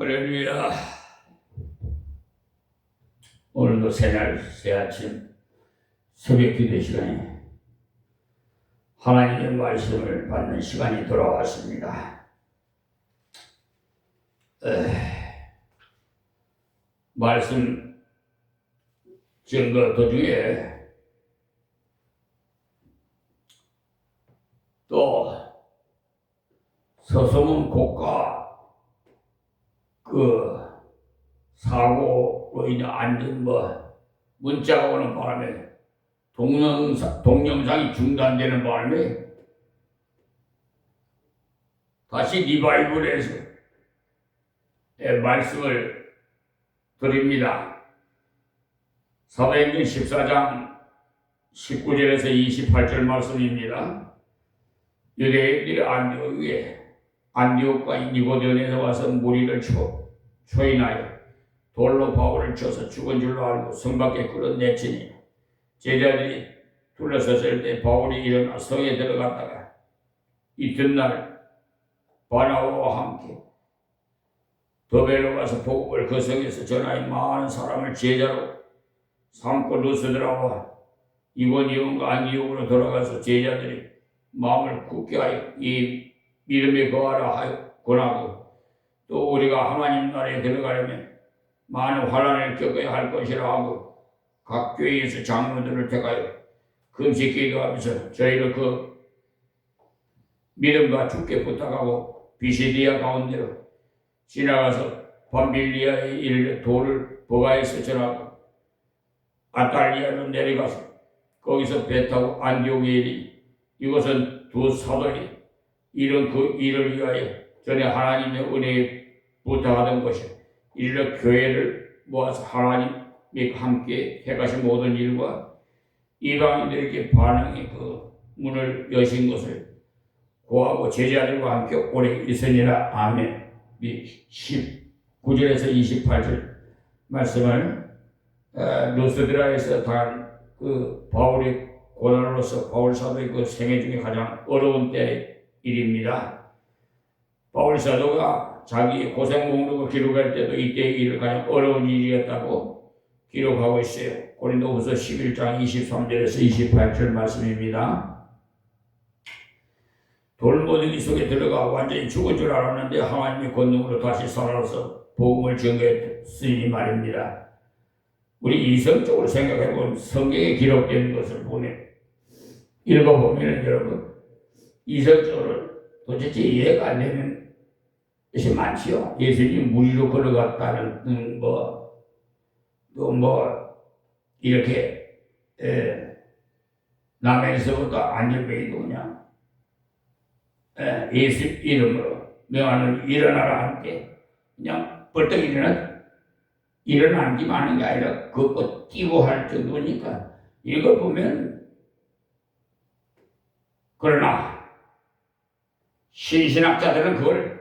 할렐루야. 오늘도 새날 새아침 새벽 기도 시간에 하나님의 말씀을 받는 시간이 돌아왔습니다. 말씀 증거 도중에 또 서소문 고가 사고로 인해 앉은 문자가 오는 바람에 동영상이 중단되는 바람에 다시 리바이벌해서 말씀을 드립니다. 사도행전 14장 19절에서 28절 말씀입니다. 유대인들이 안디옥과 니고데온에서 와서 무리를 초인하여 돌로 바울을 쳐서 죽은 줄로 알고 성 밖에 끌어내치니 제자들이 둘러섰을 때 바울이 일어나 성에 들어갔다가 이튿날 바나바와 함께 더베로 가서 복음을 그 성에서 전하여 많은 사람을 제자로 삼고 루스드라와 이고니온과 안디옥으로 돌아가서 제자들이 마음을 굳게 하여 이 믿음에 거하라 하여 권하고 또 우리가 하나님 나라에 들어가려면 많은 환난을 겪어야 할 것이라 하고 각 교회에서 장로들을 택하여 금식 기도하면서 저희를 그 믿음과 주께 부탁하고 비시디아 가운데로 지나가서 밤빌리아에 이르러 돌을 버가에서 전하고 아탈리아로 내려가서 거기서 배 타고 안디옥에 이르니 이곳은 두 사도이 이런 그 일을 위하여 전에 하나님의 은혜에 부탁하던 것이 이르러 교회를 모아서 하나님이 함께 해가신 모든 일과 이방인들에게 반응의 그 문을 여신 것을 고하고 제자들과 함께 오래 있으니라. 아멘. 19절에서 28절 말씀을 루스드라에서 당한 그 바울의 고난으로서 바울 사도의 그 생애 중에 가장 어려운 때의 일입니다. 바울 사도가 자기 고생 목록을 기록할 때도 이때의 일을 가장 어려운 일이었다고 기록하고 있어요. 고린도후서 11장 23절에서 28절 말씀입니다. 돌모더기 속에 들어가 완전히 죽은 줄 알았는데 하나님의 권능으로 다시 살아서 복음을 전개했으니 말입니다. 우리 이성적으로 생각해보면 성경에 기록된 것을 읽어보면 여러분 이성적으로 도대체 이해가 안 되는 것이 많지요. 예수님이 무리로 걸어갔다는 이렇게 남에서부터 안전뱅이도 그냥 예수 이름으로 명하는 일어나라 함께 그냥 벌떡 일어나기만 하는 게 아니라 그것도 뛰고 할 정도니까 이걸 보면 그러나 신신학자들은 그걸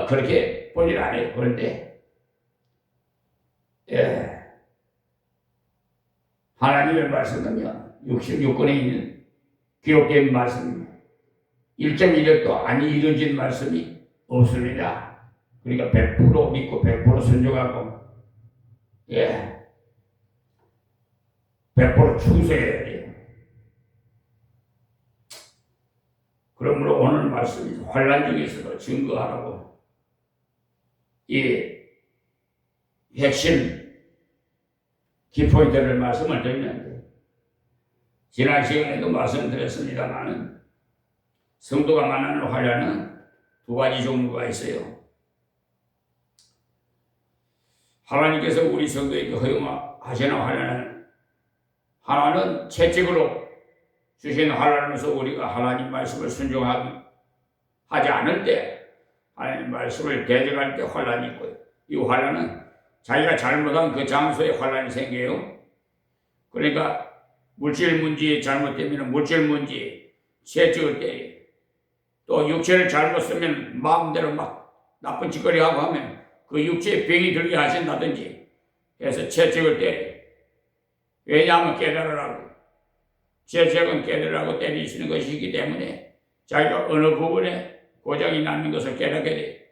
그렇게 볼 일 안 해요. 그런데 하나님의 말씀은요 66권에 있는 기록된 말씀입니다. 1.1획도 안 이루어진 말씀이 없습니다. 그러니까 100% 믿고 100% 순종하고 100% 충성해야 돼요. 그러므로 오늘 말씀이 환난 중에서도 증거하라고 이 핵심 키포인트를 말씀을 드리는데 지난 시간에도 말씀드렸습니다만 성도가 만나는 환난은 두 가지 종류가 있어요. 하나님께서 우리 성도에게 허용하시는 환난은 하나는 채찍으로 주신 환난으로서 우리가 하나님 말씀을 순종하지 않을 때 하나님 말씀을 대적할 때 환난이 있고요. 이 환난은 자기가 잘못한 그 장소에 환난이 생겨요. 그러니까 물질 문제에 잘못되면 물질 문제, 채찍을 때려. 또 육체를 잘못 쓰면 마음대로 막 나쁜 짓거리 하고 하면 그 육체에 병이 들게 하신다든지 해서 채찍을 때려. 왜냐하면 깨달으라고. 채찍은 깨달으라고 때리시는 것이기 때문에 자기가 어느 부분에 고장이 나는 것을 깨닫게 돼.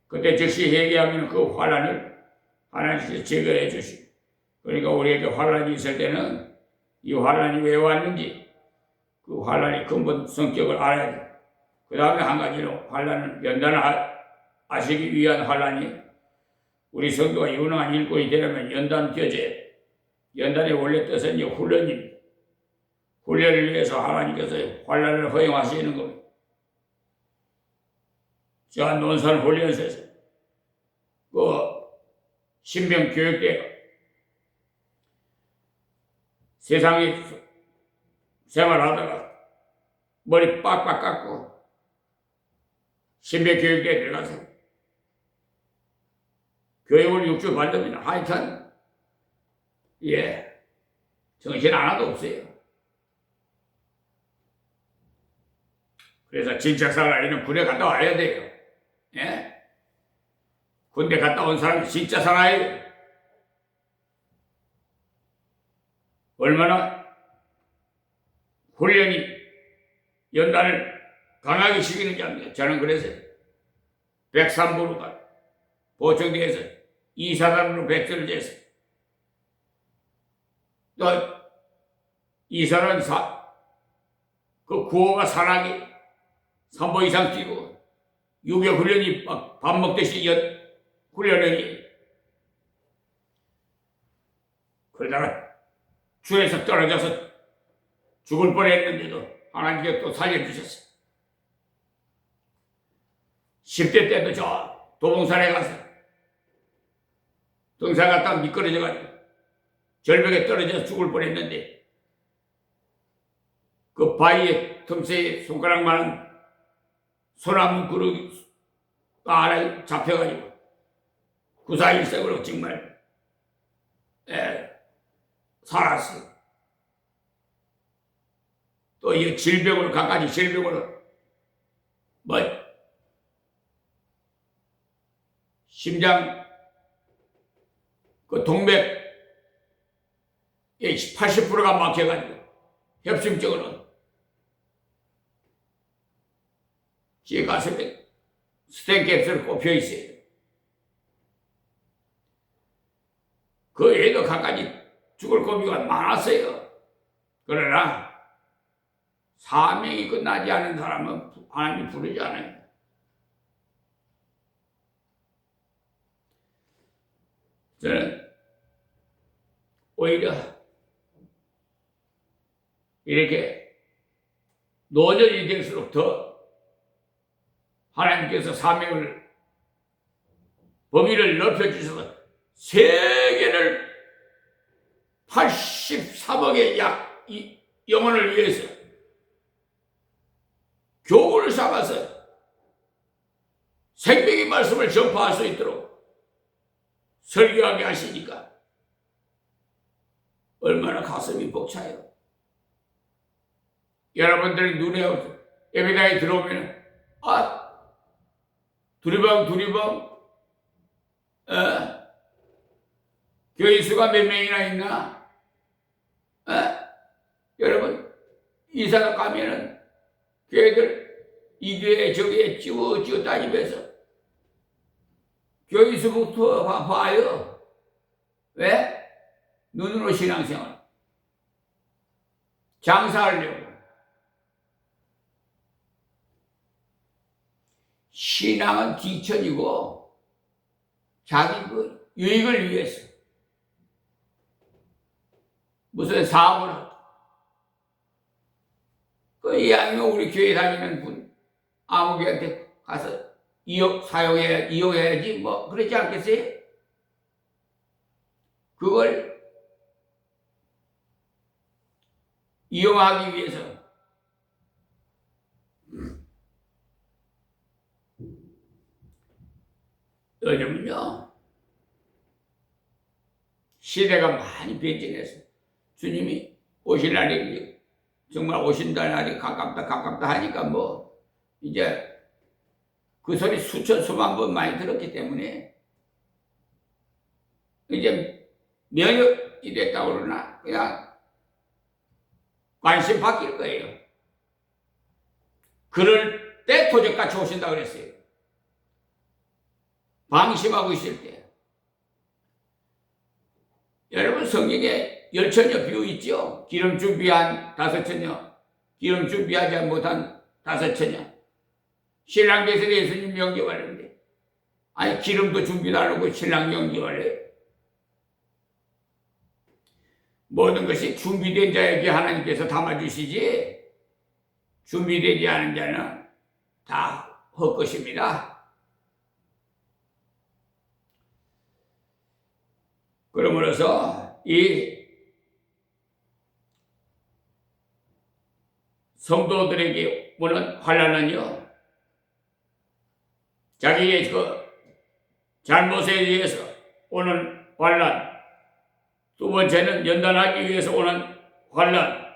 그때 즉시 회개하면 그 환난을 하나님께서 제거해 주시고, 그러니까 우리에게 환난이 있을 때는 이 환난이 왜 왔는지 그 환난의 근본 성격을 알아야 돼. 그 다음에 한 가지로 환난은 연단을 하시기 위한 환난이, 우리 성도가 유능한 일꾼이 되려면 연단 교제, 연단의 원래 뜻은 훈련입니다. 훈련을 위해서 하나님께서 환난을 허용하시는 겁니다. 저 논산 훈련소에서 그 신병 교육대가 세상에 생활하다가 머리 빡빡 깎고 신병 교육대에 들어가서 교육을 6주 받으면 하여튼 정신 하나도 없어요. 그래서 진짜 살아있는 군대 갔다 와야 돼요. 군대 갔다 온 사람이 진짜 살아요. 얼마나 훈련이 연단을 강하게 시키는지 압니다. 저는 그래서 103부로가 보충대에서 이사단으로 백전을 재서 또 이사단 그 구호가 산악이 3보 이상 뛰고 유교 훈련이 막 밥 먹듯이 훈련이, 그러다가 줄에서 떨어져서 죽을 뻔했는데도 하나님께서 또 살려주셨어요. 10대 때도 저 도봉산에 가서 등산 갔다가 미끄러져가지고 절벽에 떨어져서 죽을 뻔했는데 그 바위에 틈새에 손가락만한 소나무 그릇 하나 잡혀가지고 구사일생으로 정말 살았어요. 또 이 질병으로, 갖가지 질병으로 심장 그 동맥 80%가 막혀가지고 협심증으로 제 가슴에 스텐캡슐 꼽혀 있어요. 그 애도 갖가지 죽을 고비가 많았어요. 그러나 사명이 끝나지 않은 사람은 하나님이 부르지 않아요. 저는 오히려 이렇게 노년이 될수록 더 하나님께서 사명을, 범위를 넓혀주셔서 세계를 83억의 영혼을 위해서 교구를 삼아서 생명의 말씀을 전파할 수 있도록 설교하게 하시니까 얼마나 가슴이 벅차요. 여러분들이 눈에 예배당에 들어오면 두리번 교회 수가 몇 명이나 있나? 여러분 이사가 가면은 교회들 이 교회 저 교회 찌우찌우 따지면서 교회 수부터 봐요. 왜? 눈으로 신앙생활 장사하려고. 신앙은 뒤처지고 자기 그 유익을 위해서 무슨 사업을 하고, 그 이왕이면 우리 교회 다니는 분 아무개한테 가서 이용해야지 뭐 그러지 않겠어요? 그걸 이용하기 위해서 요즘은요 시대가 많이 변진해서 주님이 오실 날이 정말 오신다는 날이 가깝다 하니까 뭐 이제 그 소리 수천 수만 번 많이 들었기 때문에 이제 면역이 됐다고 그러나 그냥 관심 바뀔 거예요. 그럴 때 도적같이 오신다 그랬어요. 방심하고 있을 때, 여러분 성경에 10처녀 비유 있죠? 기름 준비한 5처녀, 기름 준비하지 못한 5처녀. 신랑 대신 예수님 명령하는데, 아니 기름도 준비도 안 하고 신랑 명령을 해요. 모든 것이 준비된 자에게 하나님께서 담아주시지, 준비되지 않은 자는 다 헛것입니다. 그러므로서 이 성도들에게 오는 환난은요, 자기의 그 잘못에 의해서 오는 환난, 두 번째는 연단하기 위해서 오는 환난.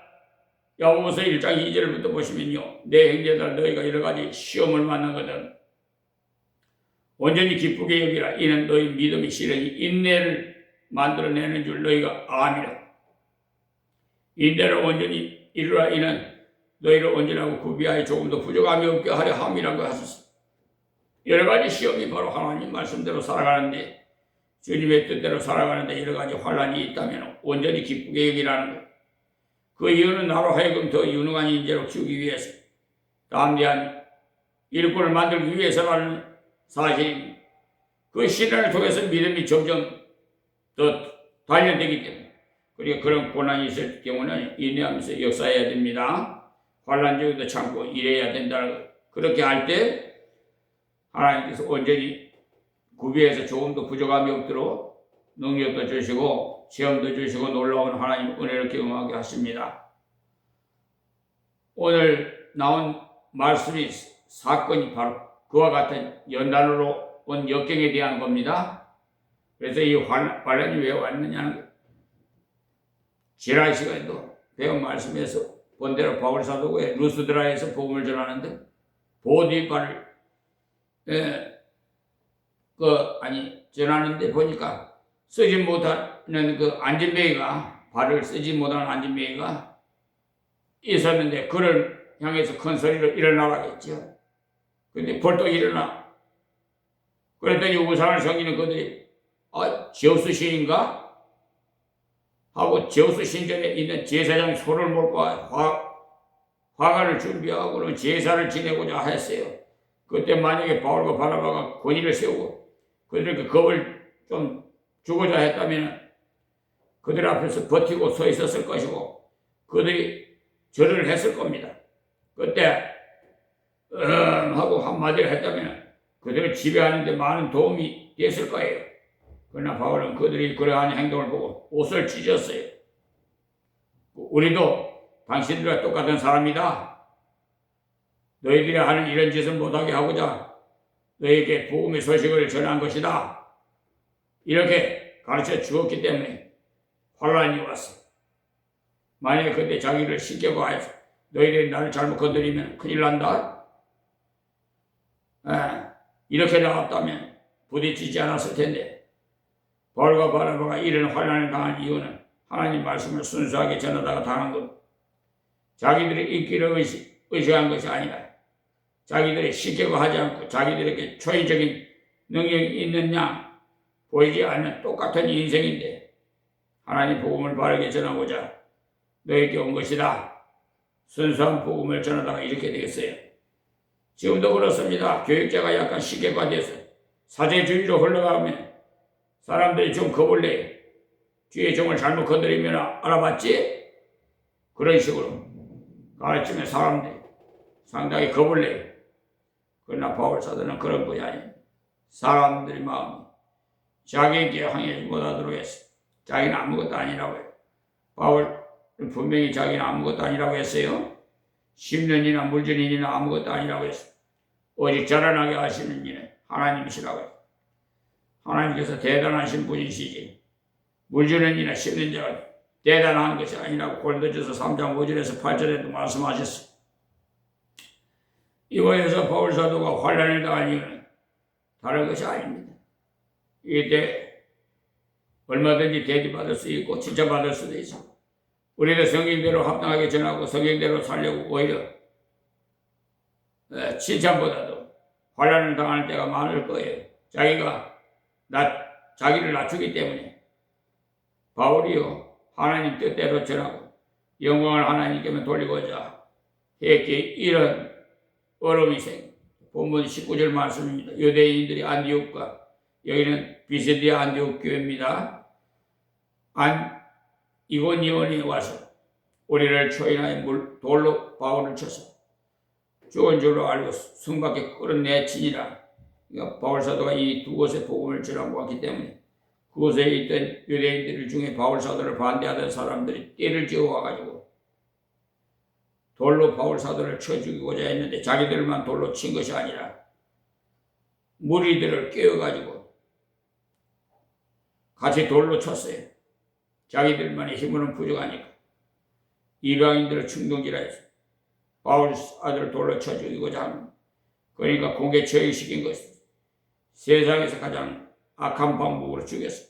야고보서 1장 2절부터 보시면요, 내 형제들 너희가 여러 가지 시험을 만나거든 온전히 기쁘게 여기라. 이는 너희 믿음이 실력이 인내를 만들어내는 줄 너희가 아니라. 인내를 온전히 이루라. 이는 너희를 온전하고 구비하여 조금 더 부족함이 없게 하려 함이라고 하셨습니다. 여러 가지 시험이 바로 하나님 말씀대로 살아가는데, 주님의 뜻대로 살아가는데 여러 가지 환난이 있다면 온전히 기쁘게 여기라는 것. 그 이유는 나로 하여금 더 유능한 인재로 키우기 위해서, 담대한 일꾼을 만들기 위해서라는 사실입니다. 그 시련을 통해서 믿음이 점점 더 단련되기 때문에, 그리고 그런 고난이 있을 경우는 인내하면서 역사해야 됩니다. 환난 중에도 참고 일해야 된다는 것. 그렇게 할 때 하나님께서 온전히 구비해서 조금도 부족함이 없도록 능력도 주시고 시험도 주시고 놀라운 하나님 은혜를 경험하게 하십니다. 오늘 나온 말씀이 사건이 바로 그와 같은 연단으로 온 역경에 대한 겁니다. 그래서 이 환난이 왜 왔느냐는 지난 시간에도 배운 말씀에서 본대로 바울 사도가 루스드라에서 복음을 전하는데, 보디발을 전하는데 보니까 쓰지 못하는 그 안진뱅이가, 발을 쓰지 못하는 안진뱅이가 있었는데, 그를 향해서 큰 소리로 일어나라고 했죠. 근데 벌떡 일어나. 그랬더니 우상을 섬기는 그들이 제우스 신인가? 하고 제우스 신전에 있는 제사장 소를 몰고 화관을 준비하고 제사를 지내고자 했어요. 그때 만약에 바울과 바나바가 권위를 세우고 그들에게 겁을 좀 주고자 했다면 그들 앞에서 버티고 서 있었을 것이고 그들이 절을 했을 겁니다. 그때 하고 한마디를 했다면 그들을 지배하는 데 많은 도움이 됐을 거예요. 그러나 바울은 그들이 그러한 행동을 보고 옷을 찢었어요. 우리도 당신들과 똑같은 사람이다. 너희들이 하는 이런 짓을 못하게 하고자 너희에게 복음의 소식을 전한 것이다. 이렇게 가르쳐 주었기 때문에 환난이 왔어요. 만약에 그때 자기를 신격화 해서 너희들이 나를 잘못 건드리면 큰일 난다. 이렇게 나왔다면 부딪히지 않았을 텐데, 바울과 바나바가 이런 환난을 당한 이유는 하나님 말씀을 순수하게 전하다가 당한 것. 자기들의 인기를 의식한 것이 아니라 자기들의 신격화하지 않고 자기들에게 초인적인 능력이 있는 양 보이지 않는 똑같은 인생인데 하나님 복음을 바르게 전하고자 너에게 온 것이다. 순수한 복음을 전하다가 이렇게 되겠어요. 지금도 그렇습니다. 교육자가 약간 신격화돼서 사제주의로 흘러가면 사람들이 좀 겁을 내요. 뒤에 종을 잘못 건드리면 알아봤지? 그런 식으로 가르치면 사람들이 상당히 겁을 내요. 그러나 바울 사도는 그런 것이 아니에요. 사람들의 마음이 자기에게 항해하지 못하도록 했어요. 자기는 아무것도 아니라고 해요. 바울은 분명히 자기는 아무것도 아니라고 했어요. 10년이나 물전인이나 아무것도 아니라고 했어요. 오직 자라나게 하시는 이는 하나님이시라고 해요. 하나님께서 대단하신 분이시지 물주는 이나 씹는 자가 대단한 것이 아니라고 고린도전서 3장 5절에서 8절에도 말씀하셨어요. 이거에서 바울 사도가 환난을 당한 이유는 다른 것이 아닙니다. 이때 얼마든지 대접받을 수 있고 칭찬받을 수도 있고 우리도 성경대로 합당하게 전하고 성경대로 살려고 오히려 칭찬보다도 환난을 당할 때가 많을 거예요. 자기를 낮추기 때문에 바울이요 하나님 뜻대로 전하고 영광을 하나님께만 돌리고자 했기에 이런 어려움이 생깁니다. 본문 19절 말씀입니다. 유대인들이 안디옥과 여기는 비세디아 안디옥 교회입니다. 이곤이온에 와서 우리를 초인하여 돌로 바울을 쳐서 죽은 줄로 알고 성밖에 끌어내치니라. 그러니까 바울 사도가 이 두 곳에 복음을 전하고 왔기 때문에 그곳에 있던 유대인들 중에 바울 사도를 반대하던 사람들이 떼를 지어 와가지고 돌로 바울 사도를 쳐 죽이고자 했는데 자기들만 돌로 친 것이 아니라 무리들을 깨워가지고 같이 돌로 쳤어요. 자기들만의 힘으로는 부족하니까 이방인들을 충동질하 해서 바울 아들을 돌로 쳐 죽이고자 합니다. 그러니까 공개 처형시킨 것입니다. 세상에서 가장 악한 방법으로 죽였어요.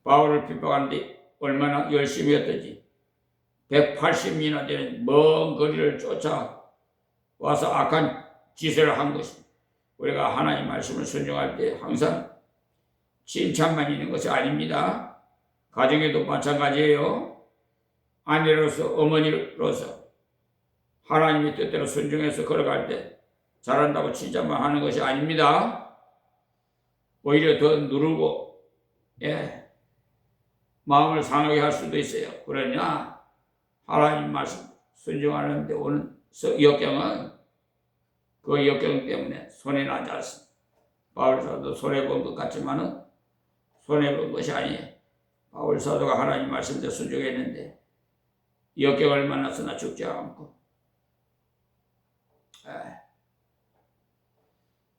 바울을 핍박하는데 얼마나 열심히 했던지 180미나 되는 먼 거리를 쫓아와서 악한 짓을 한 것입니다. 우리가 하나님 말씀을 순종할 때 항상 칭찬만 있는 것이 아닙니다. 가정에도 마찬가지예요. 아내로서 어머니로서 하나님의 뜻대로 순종해서 걸어갈 때 잘한다고 칭찬만 하는 것이 아닙니다. 오히려 더 누르고 마음을 상하게 할 수도 있어요. 그러냐 하나님 말씀 순종하는데 오는 역경은 그 역경 때문에 손해나지 않습니다. 바울사도 손해본 것 같지만은 손해본 것이 아니에요. 바울사도가 하나님 말씀대로 순종했는데 역경을 만났으나 죽지 않고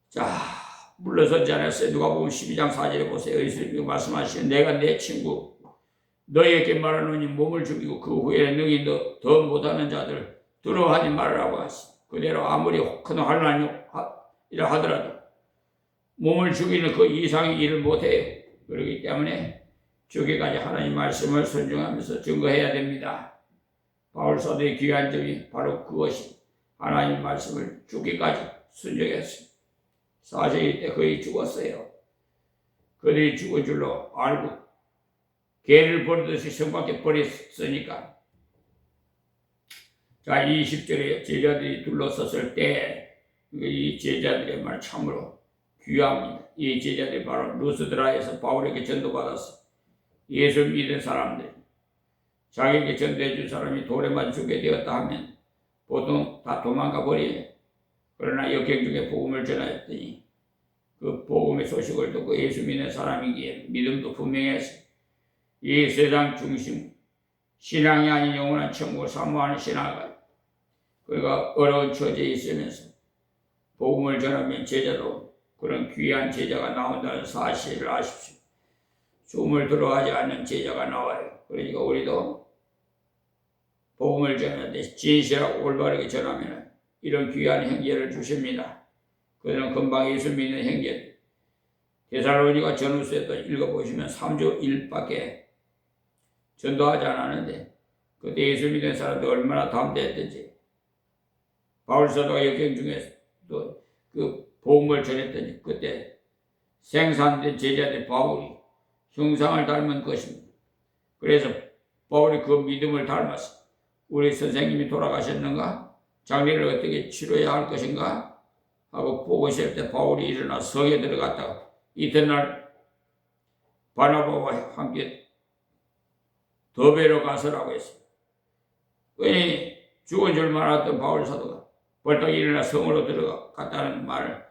자 물러서지 않았어요. 누가복음 12장 4절에 보세요. 예수님이 말씀하시는 내가 내 친구 너희에게 말하노니 몸을 죽이고 그 후에 능히 더 못하는 자들 두려워하지 말라고 하시. 그대로 아무리 큰 환난이라 하더라도 몸을 죽이는 그 이상의 일을 못해요. 그렇기 때문에 죽기까지 하나님 말씀을 순종하면서 증거해야 됩니다. 바울사도의 귀한 점이 바로 그것이 하나님 말씀을 죽기까지 순종했습니다. 40일 때 거의 죽었어요. 그들이 죽은 줄로 알고 개를 버리듯이 성밖에 버렸으니까. 자 20절에 제자들이 둘러섰을 때 이 제자들의 말 참으로 귀합니다. 이 제자들이 바로 루스드라에서 바울에게 전도받았어. 예수 믿은 사람들. 자기에게 전도해 준 사람이 돌에 맞아 죽게 되었다 하면 보통 다 도망가 버려요. 그러나 역경 중에 복음을 전하였더니 그 복음의 소식을 듣고 예수 믿는 사람이기에 믿음도 분명했어요. 이 세상 중심 신앙이 아닌 영원한 천국을 사모하는 신앙가 그가 어려운 처지에 있으면서 복음을 전하면 제자도 그런 귀한 제자가 나온다는 사실을 아십시오. 숨을 들어하지 않는 제자가 나와요. 그러니까 우리도 복음을 전하는데 진실하고 올바르게 전하면 이런 귀한 형제를 주십니다. 그들은 금방 예수 믿는 형제들. 데살로니가 전후서에도 읽어보시면 3주 1밖에 전도하지 않았는데 그때 예수 믿는 사람들 얼마나 담대했던지 바울사도가 역경 중에서도 그 복음을 전했더니 그때 생산된 제자들 바울이 형상을 닮은 것입니다. 그래서 바울이 그 믿음을 닮았어. 우리 선생님이 돌아가셨는가? 장례를 어떻게 치러야 할 것인가? 하고 보고 있을 때 바울이 일어나 성에 들어갔다가 이튿날 바나바와 함께 더베로 가서라고 했어요. 왜 죽은 줄만 알았던 바울 사도가 벌떡 일어나 성으로 들어갔다는 말을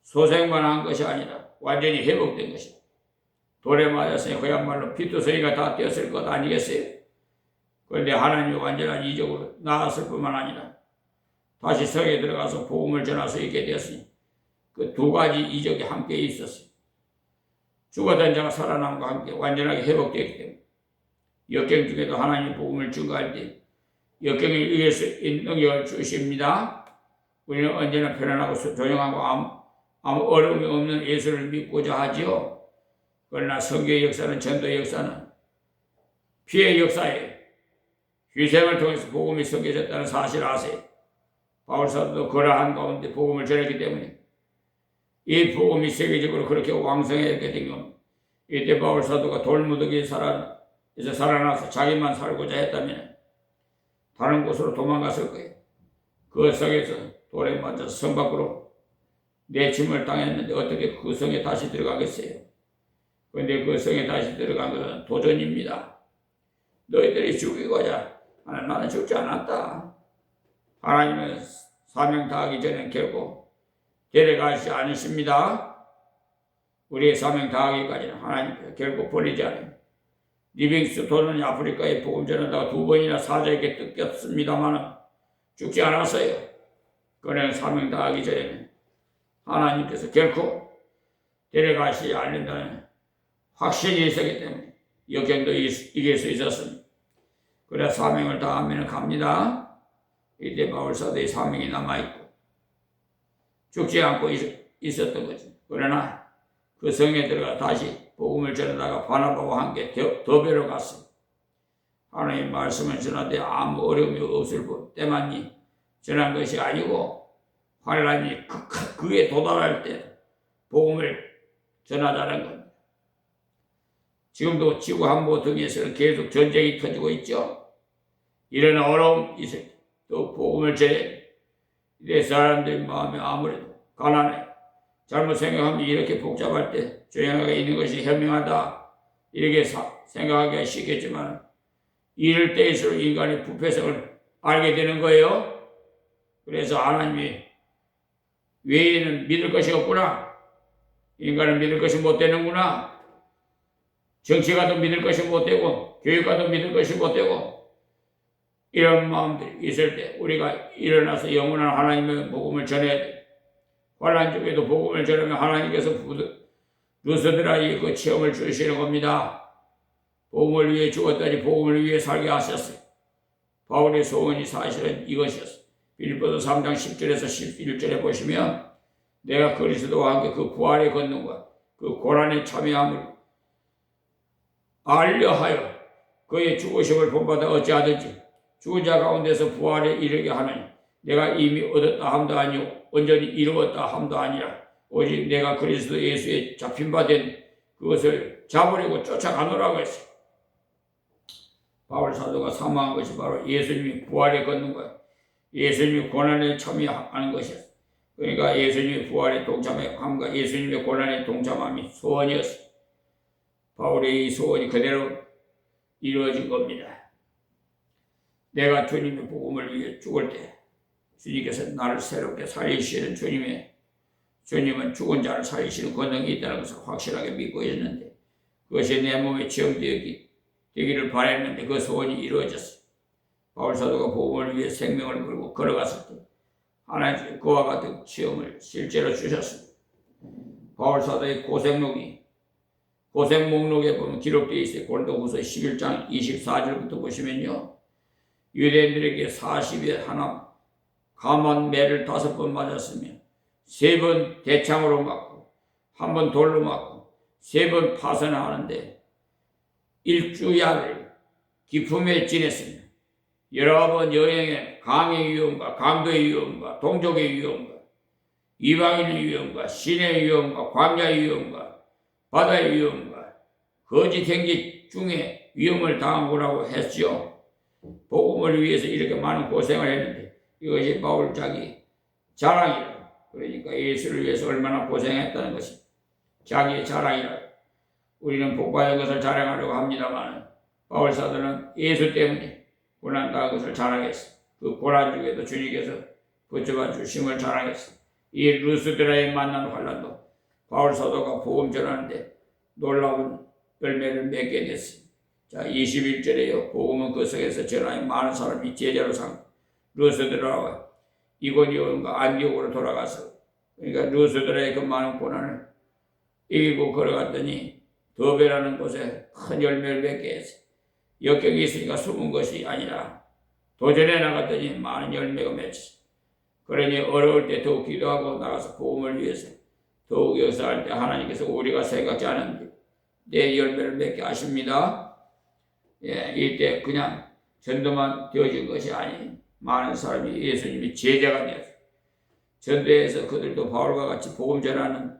소생만 한 것이 아니라 완전히 회복된 것이다. 돌에 맞았으니 그야말로 피투성이가 다 뛰었을 것 아니겠어요? 그런데 하나님이 완전한 이적으로 나았을 뿐만 아니라 다시 성에 들어가서 복음을 전할 수 있게 되었으니 그 두 가지 이적이 함께 있었어요. 죽었던 자가 살아남과 함께 완전하게 회복되었기 때문에 역경 중에도 하나님의 복음을 증거할 때 역경에 의해서 능력을 주십니다. 우리는 언제나 편안하고 조용하고 아무 어려움이 없는 예수를 믿고자 하지요. 그러나 성교의 역사는 전도의 역사는 피해 역사예요. 희생을 통해서 복음이 섬겨졌다는 사실을 아세요. 바울사도도 그러한 가운데 복음을 전했기 때문에 이 복음이 세계적으로 그렇게 왕성하게 된 겁니다. 이때 바울 사도가 돌무더기에 살아나서 자기만 살고자 했다면 다른 곳으로 도망갔을 거예요. 그 성에서 돌에 맞아서 성 밖으로 내침을 당했는데 어떻게 그 성에 다시 들어가겠어요? 그런데 그 성에 다시 들어간 것은 도전입니다. 너희들이 죽이고자 하는 나는 죽지 않았다. 하나님은 사명 다하기 전에 결국 데려가지 않으십니다. 우리의 사명 다하기까지는 하나님께서 결국 버리지 않아요. 리빙스톤은 아프리카에 복음 전하다가 2번이나 사자에게 뜯겼습니다만 죽지 않았어요. 그는 사명 다하기 전에는 하나님께서 결코 데려가시지 않는다는 확신이 있었기 때문에 역경도 이길 수 있었습니다. 그래 사명을 다하면 갑니다. 이때 바울사도의 사명이 남아있고 죽지 않고 있었던 거죠. 그러나 그 성에 들어가 다시 복음을 전하다가 바나바와 함께 더베로 갔습니다. 하나님의 말씀을 전하되 아무 어려움이 없을 때만이 전한 것이 아니고 환란이 그에 도달할 때 복음을 전하자는 겁니다. 지금도 지구 한보 등에서는 계속 전쟁이 터지고 있죠. 이런 어려움이 있을 때 또 복음을 전해야 돼. 내 사람들의 마음이 아무래도 가난해. 잘못 생각하면 이렇게 복잡할 때 조용하게 있는 것이 현명하다. 이렇게 생각하기가 쉽겠지만 이럴 때일수록 인간의 부패성을 알게 되는 거예요. 그래서 하나님이 외에는 믿을 것이 없구나. 인간은 믿을 것이 못 되는구나. 정치가도 믿을 것이 못 되고 교육가도 믿을 것이 못 되고 이런 마음들이 있을 때 우리가 일어나서 영원한 하나님의 복음을 전해야 돼. 환난 중에도 복음을 전하면 하나님께서 루스드라의 그 체험을 주시는 겁니다. 복음을 위해 죽었다니 복음을 위해 살게 하셨어요. 바울의 소원이 사실은 이것이었어요. 빌립보서 3장 10절에서 11절에 보시면 내가 그리스도와 함께 그 부활의 권능과 그 고난에 참여함을 알려하여 그의 죽으심을 본받아 어찌하든지 죽은 자 가운데서 부활에 이르게 하느니 내가 이미 얻었다 함도 아니오 온전히 이루었다 함도 아니라 오직 내가 그리스도 예수에 잡힌 바 된 그것을 잡으려고 쫓아가노라고 했어요. 바울 사도가 사망한 것이 바로 예수님이 부활의 권능과 예수님이 고난에 참여하는 것이었어요. 그러니까 예수님의 부활에 동참함과 예수님의 고난에 동참함이 소원이었어요. 바울의 이 소원이 그대로 이루어진 겁니다. 내가 주님의 복음을 위해 죽을 때 주님께서 나를 새롭게 살리시는 주님은 죽은 자를 살리시는 권능이 있다는 것을 확실하게 믿고 있는데 그것이 내 몸에 체험되기를 바랬는데 그 소원이 이루어졌어요. 바울 사도가 복음을 위해 생명을 걸고 걸어갔을 때 하나님께서 그와 같은 체험을 실제로 주셨습니다. 바울 사도의 고생 목록에 보면 기록되어 있어요. 고린도후서 11장 24절부터 보시면요. 유대인들에게 40에 하나 감한 매를 5번 맞았으며 3번 대창으로 맞고 1번 돌로 맞고 3번 파선하는데 1주야를 기품에 지냈으며 11번 여행에 강의 위험과 강도의 위험과 동족의 위험과 이방인의 위험과 신의 위험과 광야의 위험과 바다의 위험과 거짓 행기 중에 위험을 당하고라고 했죠. 복음을 위해서 이렇게 많은 고생을 했는데 이것이 바울 자기 자랑이라. 그러니까 예수를 위해서 얼마나 고생했다는 것이 자기의 자랑이라. 우리는 복받은 것을 자랑하려고 합니다만 바울 사도는 예수 때문에 고난당한 것을 자랑했어. 그 고난 중에도 주님께서 붙잡아 주심을 자랑했어. 이 루스드라의 만난 환란도 바울 사도가 복음 전하는데 놀라운 열매를 맺게 됐습니다. 자, 21절에요. 복음은 그 성에서 전하여 많은 사람이 제자로 삼고 루스드라와 이고니온과 안디옥으로 돌아가서 그러니까 루스드라의 그 많은 고난을 이기고 걸어갔더니 더베라는 곳에 큰 열매를 맺게 했어요. 역경이 있으니까 숨은 것이 아니라 도전해 나갔더니 많은 열매가 맺혔어요. 그러니 어려울 때 더욱 기도하고 나가서 복음을 위해서 더욱 역사할 때 하나님께서 우리가 생각지 않은 내 열매를 맺게 하십니다. 예, 이때 그냥 전도만 되어진 것이 아닌 많은 사람이 예수님이 제자가 되었어요. 전도해서 그들도 바울과 같이 복음 전하는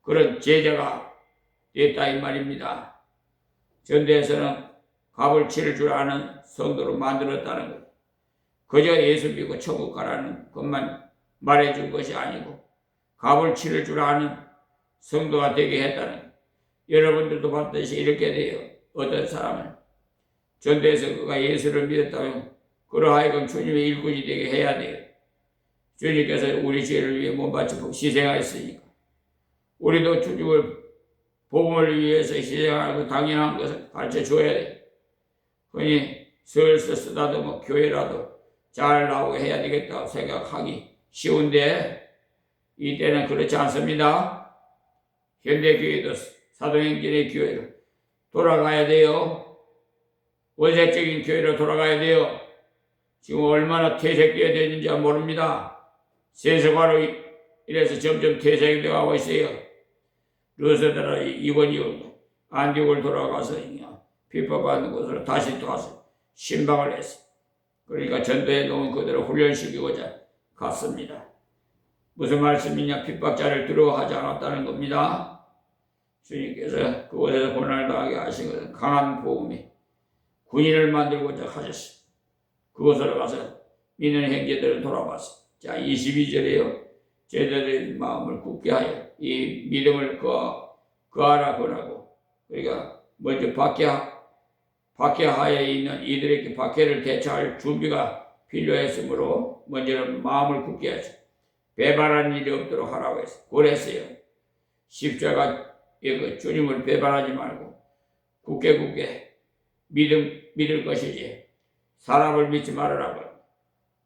그런 제자가 됐다 이 말입니다. 전도에서는 값을 치를 줄 아는 성도로 만들었다는 것. 그저 예수 믿고 천국 가라는 것만 말해준 것이 아니고 값을 치를 줄 아는 성도가 되게 했다는 것. 여러분들도 봤듯이 이렇게 돼요. 어떤 사람은 전도해서 그가 예수를 믿었다면 그러하여금 주님의 일꾼이 되게 해야 돼요. 주님께서 우리 죄를 위해 몸바쳐 희생하였으니까 우리도 주님을 복음을 위해서 희생하고 당연한 것을 가르쳐 줘야 돼요. 흔히 슬슬 쓰다듬어 교회라도 잘 나오게 해야 되겠다고 생각하기 쉬운데 이때는 그렇지 않습니다. 현대교회도 사도행전의 교회로 돌아가야 돼요. 원색적인 교회로 돌아가야 돼요. 지금 얼마나 퇴색되어야 되는지 모릅니다. 세속화로 이래서 점점 퇴색이 되어가고 있어요. 루스드라 이건이 안디옥을 돌아가서 비판받는 곳으로 다시 또 가서 신방을 했어요. 그러니까 전도해 놓은 그대로 훈련시키고자 갔습니다. 무슨 말씀이냐? 핍박자를 두려워하지 않았다는 겁니다. 주님께서 그곳에서 고난을 당하게 하신 것은 강한 복음이 군인을 만들고자 하셨어요. 그곳으로 가서 믿는 형제들을 돌아봤어요. 자, 22절에요. 제자들의 마음을 굳게 하여 이 믿음을 거하라 권하고, 그러니까 먼저 박해하에 있는 이들에게 박해를 대처할 준비가 필요했으므로 먼저는 마음을 굳게 하죠. 배반하는 일이 없도록 하라고 했어요. 그랬어요. 십자가 주님을 배반하지 말고 굳게 믿을 것이지 사람을 믿지 말으라고.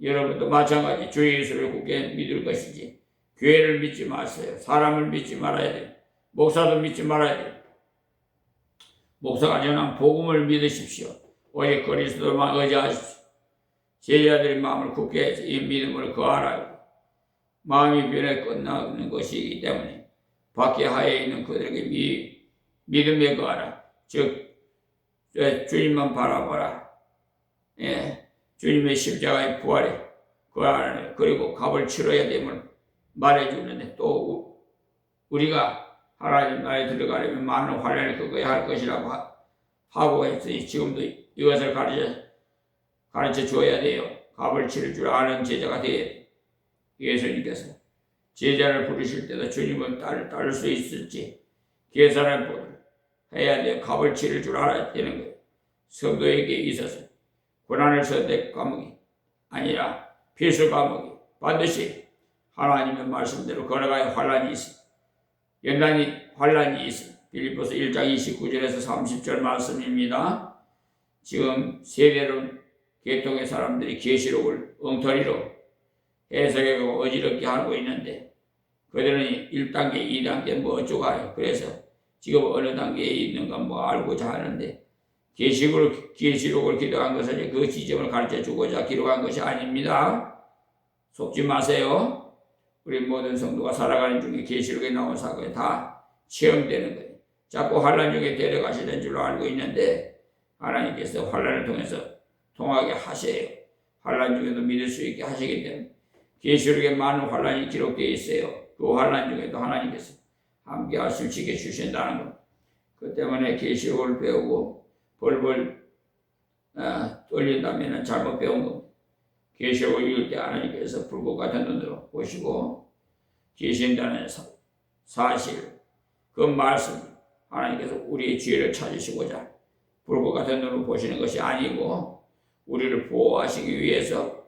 여러분도 마찬가지 주 예수를 굳게 믿을 것이지 교회를 믿지 마세요. 사람을 믿지 말아야 돼요. 목사도 믿지 말아야 돼요. 목사가 전한 복음을 믿으십시오. 오직 그리스도만 의지하십시오. 제자들의 마음을 굳게 해서 이 믿음을 거하라고. 마음이 변해 끝나는 것이기 때문에 박해하에 있는 그들에게 믿음에 거하라. 즉 주님만 바라봐라. 주님의 십자가의 부활에 거하라. 그리고 값을 치러야 됨을 말해주는데 또 우리가 하나님 나라에 들어가려면 많은 환난을 겪어야 할 것이라고 하고 했으니 지금도 이것을 가르쳐 줘야 돼요. 값을 치를 줄 아는 제자가 되어야 돼요. 예수님께서 제자를 부르실 때도 주님은 따를 수 있을지 계산을 해야 돼요. 값을 치를 줄 알아야 되는 거예요. 성도에게 있어서 고난을 선택 과목이 아니라 필수 과목이 반드시 하나님의 말씀대로 걸어가야 환난이 있어요. 연단이 환난이 있어요. 빌립보서 1장 29절에서 30절 말씀입니다. 지금 세대론 계통의 사람들이 계시록을 엉터리로 해석하고 어지럽게 하고 있는데 그들은 1단계, 2단계 뭐 어쩌고 해요. 그래서 지금 어느 단계에 있는가 뭐 알고자 하는데 계시록을 기록한 것은 그 지점을 가르쳐 주고자 기록한 것이 아닙니다. 속지 마세요. 우리 모든 성도가 살아가는 중에 계시록에 나온 사건이 다 체험되는 거예요. 자꾸 환난 중에 데려가시는 줄로 알고 있는데 하나님께서 환난을 통해서 통하게 하세요. 환난 중에도 믿을 수 있게 하시기 때문에 계시록에 많은 환난이 기록되어 있어요. 그 환난 중에도 하나님께서 함께 하시고 지켜주신다는 것. 그 때문에 계시록을 배우고 벌벌 떨린다면 잘못 배운 겁니다. 계시록을 읽을 때 하나님께서 불꽃 같은 눈으로 보시고 계신다는 사실, 그 말씀, 하나님께서 우리의 죄를 찾으시고자 불꽃 같은 눈으로 보시는 것이 아니고 우리를 보호하시기 위해서,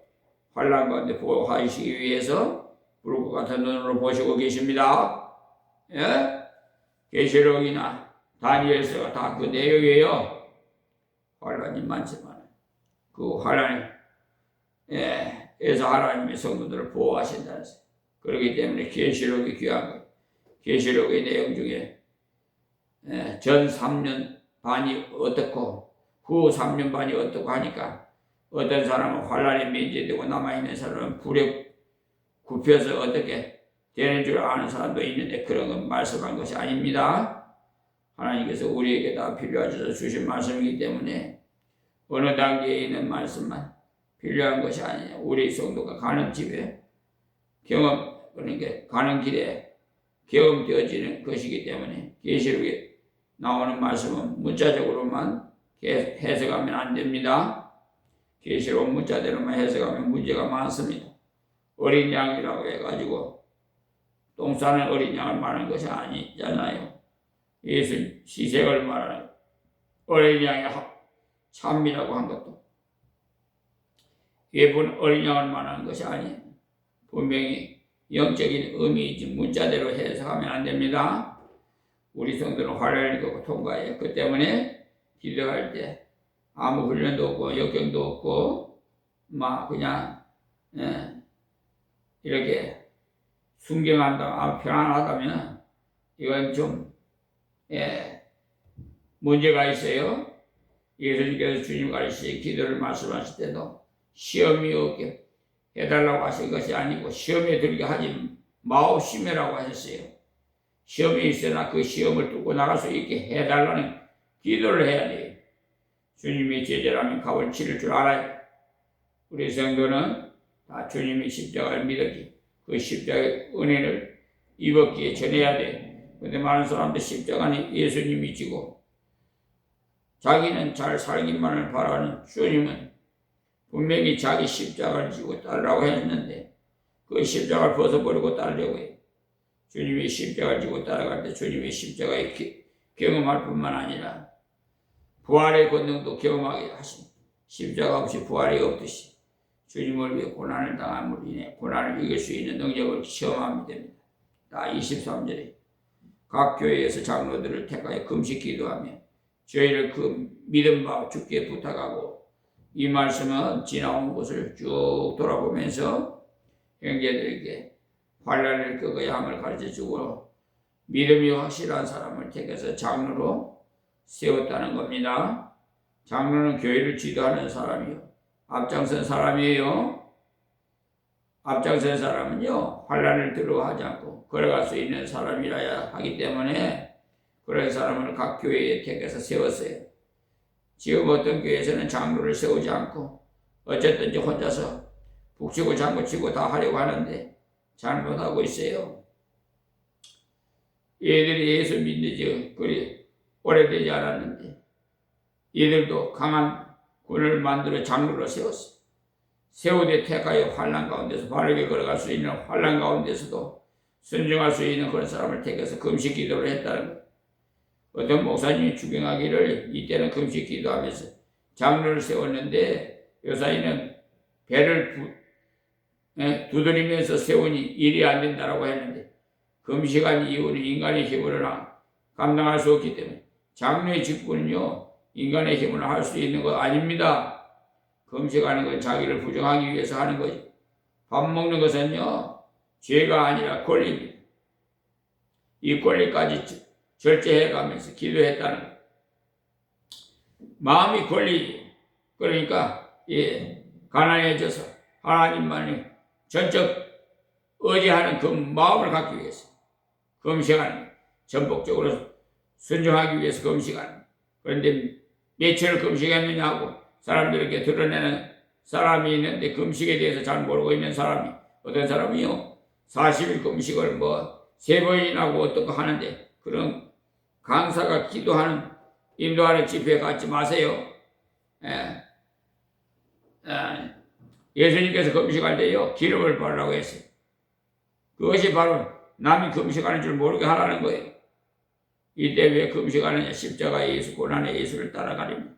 환난 가운데 보호하시기 위해서 불꽃 같은 눈으로 보시고 계십니다. 계시록이나 다니엘서가 다 그 내용이에요. 환난이 많지만 그 환난에서 하나님의 성도들을 보호하신다는 것. 그렇기 때문에 계시록이 귀한 것. 계시록의 내용 중에 전 3년 반이 어떻고 후 3년 반이 어떻고 하니까 어떤 사람은 환난에 면제되고 남아있는 사람은 불에 굽혀서 어떻게 되는 줄 아는 사람도 있는데 그런 건 말씀한 것이 아닙니다. 하나님께서 우리에게 다 필요하셔서 주신 말씀이기 때문에 어느 단계에 있는 말씀만 필요한 것이 아니에요. 우리 성도가 가는 집에 그러니까 가는 길에 경험되어지는 것이기 때문에 계시록에 나오는 말씀은 문자적으로만 해석하면 안 됩니다. 계시록 문자대로만 해석하면 문제가 많습니다. 어린 양이라고 해가지고 똥 싸는 어린 양을 말하는 것이 아니잖아요. 예수 시색을 말하는 어린 양의 참이라고 한 것도 예쁜 어린 양을 말하는 것이 아니에요. 분명히 영적인 의미이지 문자대로 해석하면 안 됩니다. 우리 성도는 화려할 거고 통과해요. 그 때문에 기도할 때 아무 훈련도 없고 역경도 없고 막 그냥 이렇게 순경한다, 편안하다면 이건 좀 문제가 있어요. 예수님께서 주님 가르치신 기도를 말씀하실 때도 시험이 없게 해달라고 하신 것이 아니고 시험에 들게 하지 마옵시며라고 하셨어요. 시험이 있으나 그 시험을 뚫고 나갈 수 있게 해달라는 기도를 해야 돼요. 주님이 제자라면 값을 치를 줄 알아요. 우리 성도는 다 주님이 십자가를 믿었기, 그 십자가의 은혜를 입었기에 전해야 돼. 근데 많은 사람들 십자가는 예수님이 지고 자기는 잘 살기만을 바라는 주님은 분명히 자기 십자가를 지고 따르라고 했는데 그 십자가를 벗어버리고 따르려고 해요. 주님이 십자가를 지고 따라갈 때 주님의 십자가에 경험할 뿐만 아니라 부활의 권능도 경험하게 하십니다. 십자가 없이 부활이 없듯이 주님을 위해 고난을 당함으로 인해 고난을 이길 수 있는 능력을 시험하면 됩니다. 다 23절에 각 교회에서 장로들을 택하여 금식 기도하며 저희를 그 믿음 바 주께 부탁하고 이 말씀은 지나온 곳을 쭉 돌아보면서 형제들에게 환난을 겪어야 함을 가르쳐주고 믿음이 확실한 사람을 택해서 장로로 세웠다는 겁니다. 장로는 교회를 지도하는 사람이요. 앞장선 사람이에요. 앞장선 사람은요, 환난을 두려워하지 않고 걸어갈 수 있는 사람이라야 하기 때문에 그런 사람을 각 교회에 택해서 세웠어요. 지금 어떤 교회에서는 장로를 세우지 않고 어쨌든지 혼자서 북치고 장구치고 다 하려고 하는데 잘못하고 있어요. 얘들이 예수 믿는 지 그리 오래되지 않았는데 얘들도 강한 군을 만들어 장로로 세웠어. 세우되 택하여 환난 가운데서 바르게 걸어갈 수 있는 환난 가운데서도 순종할 수 있는 그런 사람을 택해서 금식 기도를 했다는 거예요. 어떤 목사님이 주경하기를 이때는 금식 기도하면서 장로를 세웠는데 요사이는 배를 두드리면서 세우니 일이 안 된다라고 했는데 금식한 이유는 인간의 힘으로 감당할 수 없기 때문에 장로의 직분은요 인간의 힘으로 할 수 있는 거 아닙니다. 금식하는 건 자기를 부정하기 위해서 하는 거지. 밥 먹는 것은요 죄가 아니라 권리입니다. 이 권리까지 절제해가면서 기도했다는 거예요. 마음이 권리, 그러니까 가난해져서 하나님만이 전적 의지하는 그 마음을 갖기 위해서 금식하는, 전폭적으로 순종하기 위해서 금식하는. 그런데 며칠을 금식했느냐고 사람들에게 드러내는 사람이 있는데 금식에 대해서 잘 모르고 있는 사람이, 어떤 사람이요 40일 금식을 3번이나 하고 어떤 거 하는데 그런 강사가 기도하는 인도하는 집회에 가지 마세요. 예수님께서 금식할 때요 기름을 바르라고 했어요. 그것이 바로 남이 금식하는 줄 모르게 하라는 거예요. 이때 왜 금식하느냐? 십자가의 예수, 고난의 예수를 따라가려면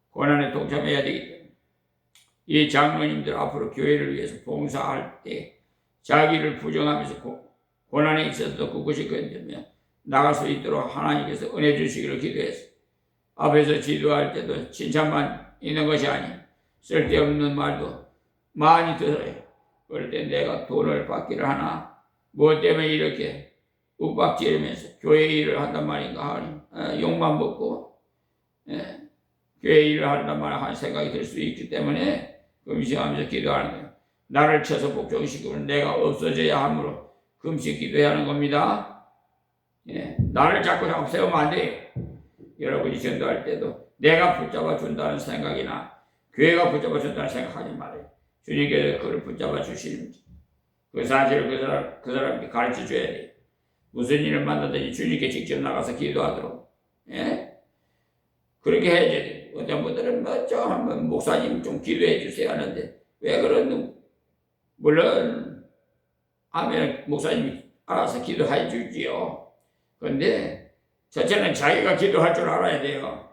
고난에 동참해야 되기 때문에 이 장로님들 앞으로 교회를 위해서 봉사할 때 자기를 부정하면서 고난에 있어서도 그것이 견디며 나갈 수 있도록 하나님께서 은혜 주시기를 기도했어요. 앞에서 지도할 때도 칭찬만 있는 것이 아니에요. 쓸데없는 말도 많이 들어요. 그럴 때 내가 돈을 받기를 하나, 무엇 때문에 이렇게 윽박지르면서 교회 일을 한단 말인가 하니 욕만 먹고 교회 일을 한단 말이야 하는 생각이 들 수 있기 때문에 금식하면서 기도하는 거예요. 나를 쳐서 복종시키면 내가 없어져야 하므로 금식 기도해야 하는 겁니다. 나를 자꾸 세우면 안 돼요. 여러분이 전도할 때도 내가 붙잡아 준다는 생각이나 교회가 붙잡아 준다는 생각하지 말아요. 주님께서 그를 붙잡아 주시는지 그 사실을 그 사람께 가르쳐 줘야 돼. 무슨 일을 만나든지 주님께 직접 나가서 기도하도록. 예? 그렇게 해야지 돼. 어떤 분들은 저 한번 목사님 좀 기도해 주세요 하는데 왜 그러는? 물론 하면 목사님이 알아서 기도해 주지요. 그런데 첫째는 자기가 기도할 줄 알아야 돼요.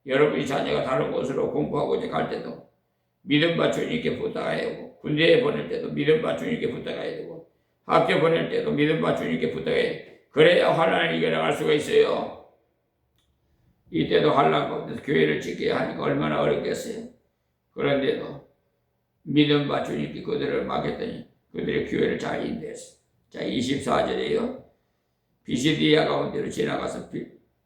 여러분이 자녀가 다른 곳으로 공부하고자 갈 때도 믿음과 주님께 부탁해야 되고, 군대에 보낼 때도 믿음과 주님께 부탁해야 되고, 학교 보낼 때도 믿음과 주님께 부탁해야 돼. 그래야 환난을 이겨나갈 수가 있어요. 이때도 환난 가운데서 교회를 지켜야 하니까 얼마나 어렵겠어요. 그런데도 믿음과 주님께 그들을 맡겼더니 그들의 교회를 잘 인도했어요. 자, 24절에요. 비시디아 가운데로 지나가서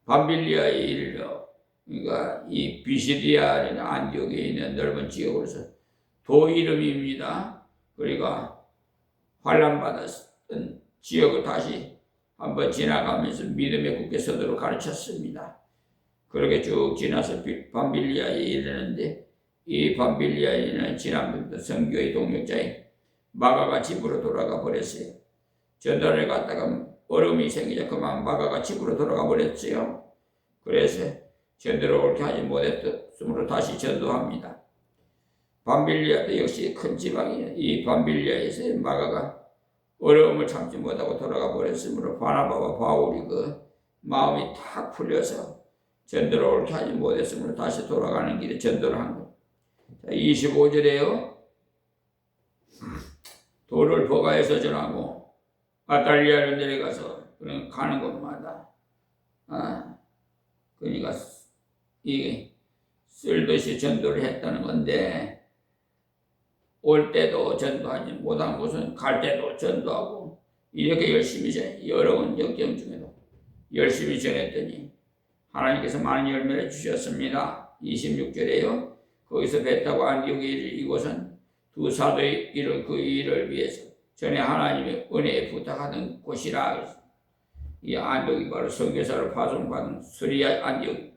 밤빌리아에 이르러, 그러니까 이 비시디아는 안디옥에 있는 넓은 지역으로서 도 이름입니다. 그러니까 환난받았던 지역을 다시 한번 지나가면서 믿음의 굳게 서도록 가르쳤습니다. 그렇게 쭉 지나서 밤빌리아에 이르는데 이 밤빌리아에는 지난번부터 선교의 동역자인 마가가 집으로 돌아가 버렸어요. 전도를 갔다가 어려움이 생기자 그만 마가가 집으로 돌아가 버렸지요. 그래서 전도를 옳게 하지 못했으므로 다시 전도합니다. 밤빌리아도 역시 큰 지방이에요. 이 밤빌리아에서 마가가 어려움을 참지 못하고 돌아가 버렸으므로 바나바와 바울이 그 마음이 탁 풀려서 전도를 옳게 하지 못했으므로 다시 돌아가는 길에 전도를 한 거예요. 25절에요. 돌을 버가에서 전하고 아탈리아를 내려가서 그냥 가는 곳마다 그러니까 이 쓸듯이 전도를 했다는 건데 올 때도 전도하지 못한 곳은 갈 때도 전도하고 이렇게 열심히 어려운 역경 중에도 열심히 전했더니 하나님께서 많은 열매를 주셨습니다. 26절에요. 거기서 배 타고 안디옥에 이르 이곳은 두 사도의 그 일을 위해서 전에 하나님의 은혜에 부탁하던 곳이라. 이 안디옥이 바로 선교사를 파송받은 수리아 안디옥.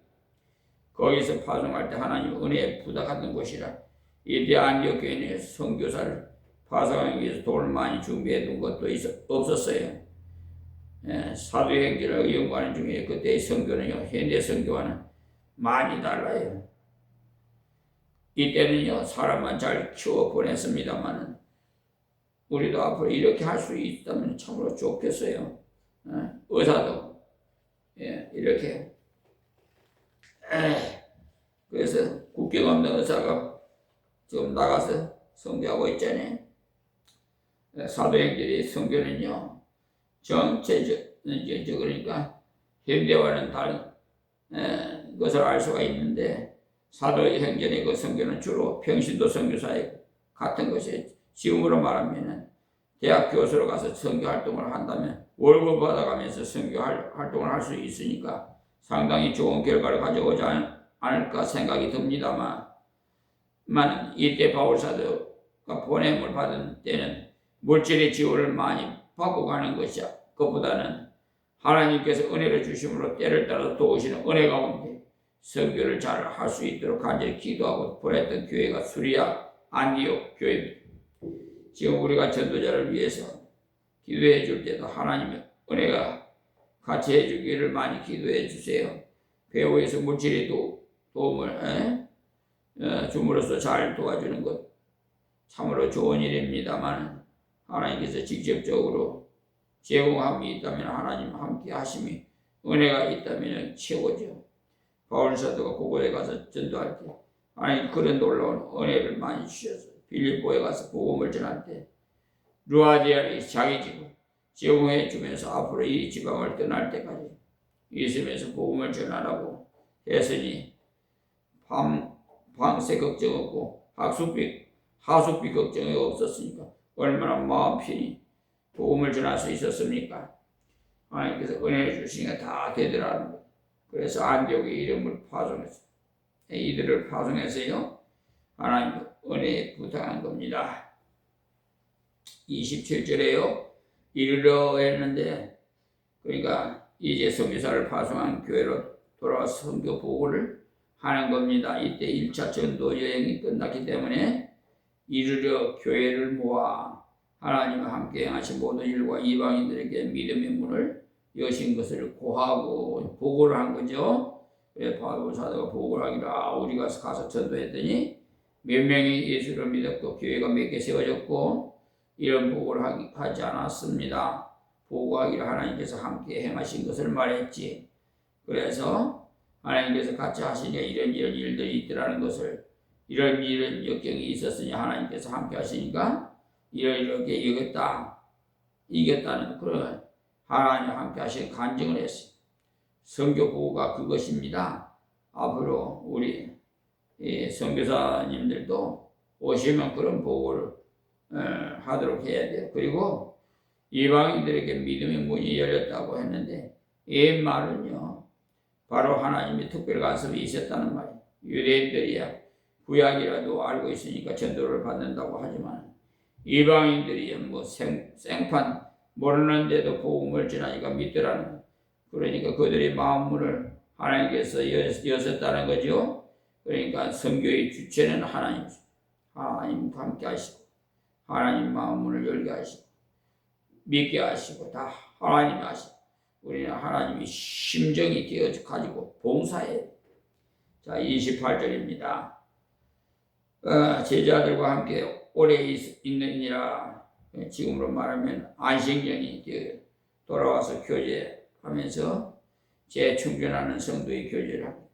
거기서 파송할 때 하나님 은혜에 부탁하던 곳이라. 이때 안디옥 교회에 선교사를 파송하기 위해서 돈을 많이 준비해 둔 것도 없었어요. 사도행전을 연구하는 중에 그때의 선교는요, 현대 선교와는 많이 달라요. 이때는요, 사람만 잘 키워 보냈습니다만 우리도 앞으로 이렇게 할 수 있다면 참으로 좋겠어요. 의사도 이렇게 그래서 국경 없는 의사가 지금 나가서 선교하고 있잖아요. 사도행전의 선교는요, 그러니까 현대와는 다른 것을 알 수가 있는데 사도행전의 그 선교는 주로 평신도 선교사에 같은 것이 지금으로 말하면 대학 교수로 가서 선교 활동을 한다면 월급 받아가면서 선교 활동을 할 수 있으니까 상당히 좋은 결과를 가져오지 않을까 생각이 듭니다만 이때 바울 사도가 보냄을 받은 때는 물질의 지원을 많이 받고 가는 것이야. 그것보다는 하나님께서 은혜를 주심으로 때를 따라 도우시는 은혜 가운데 선교를 잘 할 수 있도록 간절히 기도하고 보냈던 교회가 수리아 안디옥 교회입니다. 지금 우리가 전도자를 위해서 기도해 줄 때도 하나님의 은혜가 같이 해주기를 많이 기도해 주세요. 배후에서 물질의 도움을 줌으로써 잘 도와주는 것 참으로 좋은 일입니다만 하나님께서 직접적으로 제공함이 있다면 하나님 함께 하심이 은혜가 있다면 최고죠. 바울 사도가 그곳에 가서 전도할 때 하나님 그런 놀라운 은혜를 많이 주셔서 빌립보에 가서 복음을 전할 때 루아디아를 자기 집을 제공해 주면서 앞으로 이 지방을 떠날 때까지 있으면서 복음을 전하라고 했으니 방세 걱정 없고 하숙비 걱정이 없었으니까 얼마나 마음 편히 복음을 전할 수 있었습니까? 하나님께서 은혜 주시니까 다 되더라는 거. 그래서 안디옥의 이름을 파송했어요. 이들을 파송해서요, 하나님 은혜에 부탁한 겁니다. 27절에요, 이르러 했는데, 그러니까 이제 선교사를 파송한 교회로 돌아와서 선교 보고를 하는 겁니다. 이때 1차 전도 여행이 끝났기 때문에 이르러 교회를 모아 하나님과 함께 행하신 모든 일과 이방인들에게 믿음의 문을 여신 것을 고하고 보고를 한 거죠. 왜 바울 사도가 보고를 하기를 우리가 가서 전도했더니 몇 명이 예수를 믿었고 교회가 몇 개 세워졌고 이런 보고를 하지 않았습니다. 보고하기를 하나님께서 함께 행하신 것을 말했지. 그래서 하나님께서 같이 하시니 이런 일들이 있더라는 것을, 이런 역경이 있었으니 하나님께서 함께 하시니까 이렇게 이겼다는 그런 하나님 함께 하신 간증을 했어요. 선교 보고가 그것입니다. 앞으로 우리 선교사님들도 오시면 그런 보고를 하도록 해야 돼요. 그리고 이방인들에게 믿음의 문이 열렸다고 했는데 이 말은요, 바로 하나님의 특별 간섭이 있었다는 말이에요. 유대인들이야 구약이라도 알고 있으니까 전도를 받는다고 하지만 이방인들이 뭐 생판 모르는데도 복음을 전하니까 믿더라는 거예요. 그러니까 그들의 마음문을 하나님께서 여셨다는 거죠. 그러니까 선교의 주체는 하나님이죠. 하나님과 함께 하시고 하나님 마음문을 열게 하시고 믿게 하시고 다 하나님이 하시고 우리는 하나님이 심정이 되어 가지고 봉사해요. 자, 28절입니다. 제자들과 함께 오래 있느니라. 지금으로 말하면 안식년이 돌아와서 교제하면서 재충전하는 성도의 교제를 합니다.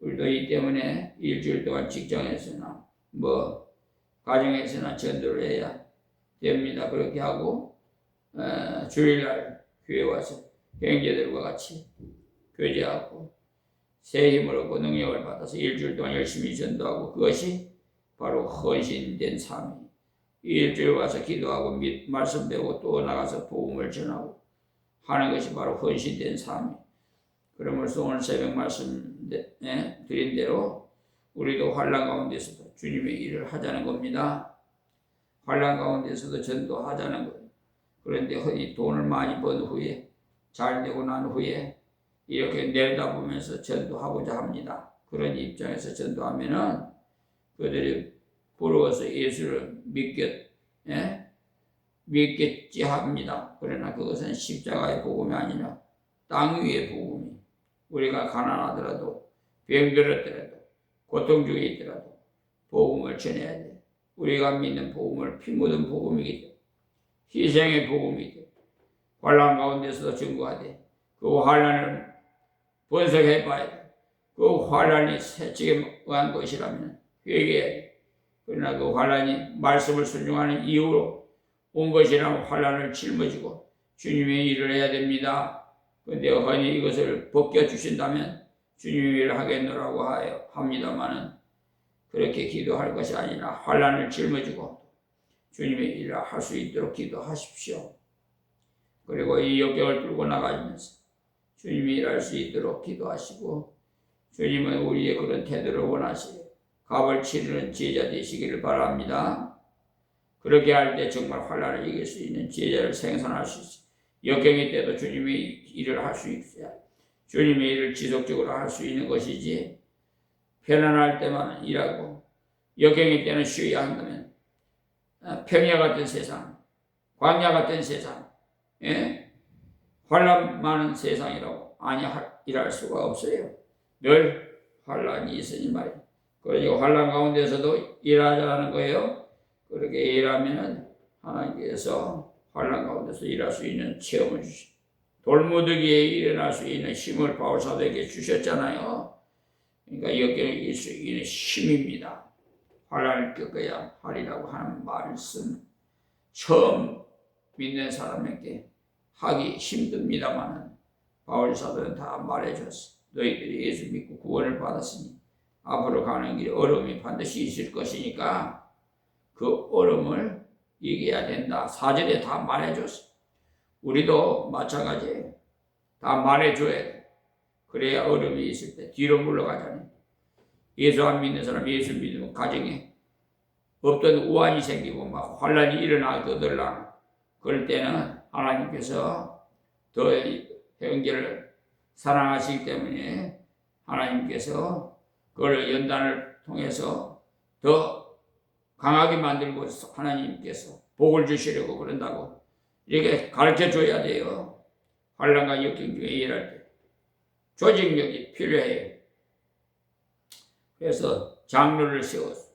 우리도 이 때문에 일주일 동안 직장에서나 가정에서나 전도를 해야 됩니다. 그렇게 하고 주일날 교회 와서 형제들과 같이 교제하고 새 힘을 얻고 능력을 받아서 일주일 동안 열심히 전도하고, 그것이 바로 헌신된 삶이에요. 일주일 와서 기도하고 말씀 배우고 또 나가서 복음을 전하고 하는 것이 바로 헌신된 삶이에요. 그러면서 오늘 새벽 말씀 드린 대로 우리도 환난 가운데서도 주님의 일을 하자는 겁니다. 환난 가운데서도 전도하자는 거예요. 그런데 이 돈을 많이 번 후에, 잘 되고 난 후에 이렇게 내다보면서 전도하고자 합니다. 그런 입장에서 전도하면은 그들이 부러워서 예수를 믿겠지 합니다. 그러나 그것은 십자가의 복음이 아니라 땅 위의 복음이, 우리가 가난하더라도 병들었더라도 고통 중에 있더라도 복음을 전해야 돼. 우리가 믿는 복음을 피 묻은 복음이기 때문에, 희생의 복음이기 때문에 환난 가운데서도 증거하되 그 환난을 분석해 봐야 돼. 그 환난이 채찍에 의한 것이라면 회개해야 돼. 그러나 그 환난이 말씀을 순종하는 이유로 온 것이라면 환난을 짊어지고 주님의 일을 해야 됩니다. 그런데 허니 이것을 벗겨주신다면 주님의 일을 하겠노라고 합니다마는 그렇게 기도할 것이 아니라 환난을 짊어지고 주님의 일을 할 수 있도록 기도하십시오. 그리고 이 역경을 뚫고 나가면서 주님이 일할 수 있도록 기도하시고, 주님은 우리의 그런 태도를 원하시고 값을 치르는 제자 되시기를 바랍니다. 그렇게 할 때 정말 환난을 이길 수 있는 제자를 생산할 수 있어요. 역경일 때도 주님의 일을 할 수 있어야, 주님의 일을 지속적으로 할 수 있는 것이지, 편안할 때만 일하고 역경일 때는 쉬어야 한다면 평야 같은 세상, 광야 같은 세상, 환난 많은 세상이라고 일할 수가 없어요. 늘 환난이 있으니 말이에요. 그러니까 환난 가운데서도 일하자는 거예요. 그렇게 일하면 하나님께서 환난 가운데서 일할 수 있는 체험을 주시고, 돌무더기에 일어날 수 있는 힘을 바울 사도에게 주셨잖아요. 그러니까 역경을 이길 수 있는 힘입니다. 환난을 겪어야 하리라고 하는 말씀, 처음 믿는 사람에게 하기 힘듭니다만은 바울 사도는 다 말해줬어. 너희들이 예수 믿고 구원을 받았으니 앞으로 가는 길에 어려움이 반드시 있을 것이니까 그 어려움을 이겨야 된다. 4절에 다 말해줬어. 우리도 마찬가지예요. 다 말해줘야 돼. 그래야 어려움이 있을 때 뒤로 물러가잖아요. 예수 안 믿는 사람, 예수 믿으면 가정에 없던 우환이 생기고 막 환란이 일어나거들라. 그럴 때는 하나님께서 더 형제를 사랑하시기 때문에 하나님께서 그걸 연단을 통해서 더 강하게 만들고 하나님께서 복을 주시려고 그런다고 이렇게 가르쳐 줘야 돼요. 환난과 역경 중에 일할 때 조직력이 필요해요. 그래서 장로를 세워서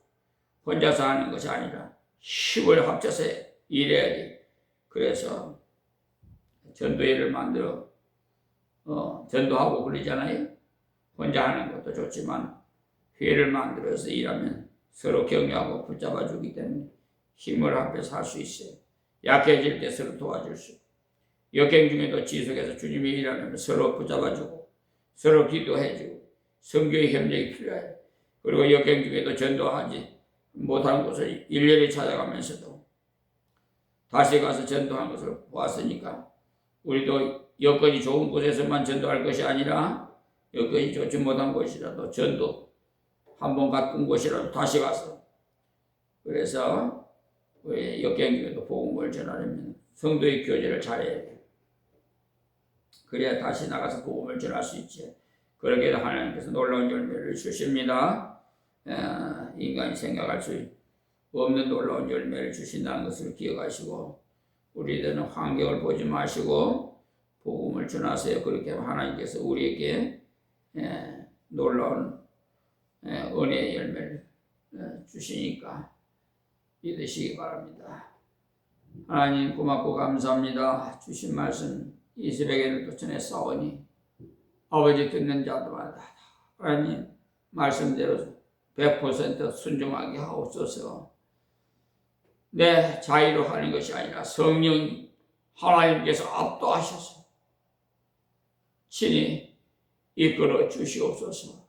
혼자서 하는 것이 아니라 힘을 합쳐서 일해야지. 그래서 전도회를 만들어 전도하고 그러잖아요. 혼자 하는 것도 좋지만 회를 만들어서 일하면 서로 격려하고 붙잡아 주기 때문에 힘을 합해서 할 수 있어요. 약해질 때 서로 도와줄 수 있어요. 역경 중에도 지속해서 주님이 일하면 서로 붙잡아 주고 서로 기도해 주고 성교의 협력이 필요해요. 그리고 역경 중에도 전도하지 못한 곳을 일일이 찾아가면서도 다시 가서 전도한 것을 보았으니까 우리도 여건이 좋은 곳에서만 전도할 것이 아니라 여건이 좋지 못한 곳이라도 전도 한번 갔던 곳이라도 다시 가서 그래서 역경 중에도 복음을 전하려면 성도의 교제를 잘해야 돼요. 그래야 다시 나가서 복음을 전할 수 있지. 그러게 하나님께서 놀라운 열매를 주십니다. 인간이 생각할 수 없는 놀라운 열매를 주신다는 것을 기억하시고 우리들은 환경을 보지 마시고 복음을 전하세요. 그렇게 하나님께서 우리에게 놀라운 은혜의 열매를 주시니까 믿으시기 바랍니다. 하나님 고맙고 감사합니다. 주신 말씀 이 새벽에는 또 전했사오니 아버지 듣는 자들마다 하나님 말씀대로 100% 순종하게 하옵소서. 내 자의로 하는 것이 아니라 성령 하나님께서 압도하셔서 친히 이끌어 주시옵소서.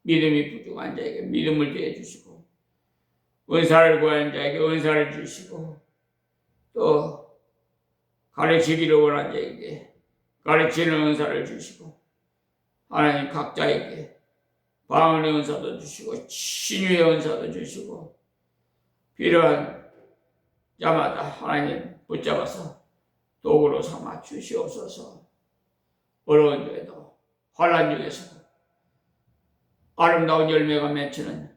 믿음이 부족한 자에게 믿음을 더해 주시고 은사를 구하는 자에게 은사를 주시고 또 가르치기를 원하는 자에게 가르치는 은사를 주시고 하나님 각자에게 방언의 은사도 주시고 신유의 은사도 주시고 필요한 자마다 하나님 붙잡아서 도구로 삼아 주시옵소서. 어려운 중에도 환난 중에서도 아름다운 열매가 맺히는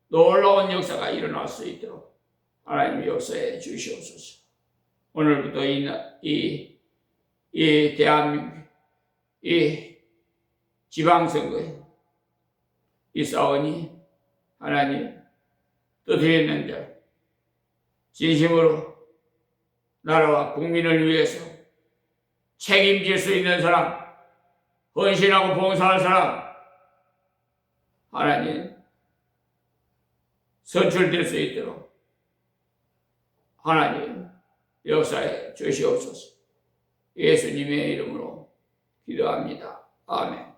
놀라운 역사가 일어날 수 있도록 하나님 역사해 주시옵소서. 오늘부터 이 대한민국 이 지방선거에 이 싸우니 하나님 뜻을 있는 자 진심으로 나라와 국민을 위해서 책임질 수 있는 사람 헌신하고 봉사할 사람 하나님 선출될 수 있도록 하나님 역사해 주시옵소서. 예수님의 이름으로 기도합니다. 아멘.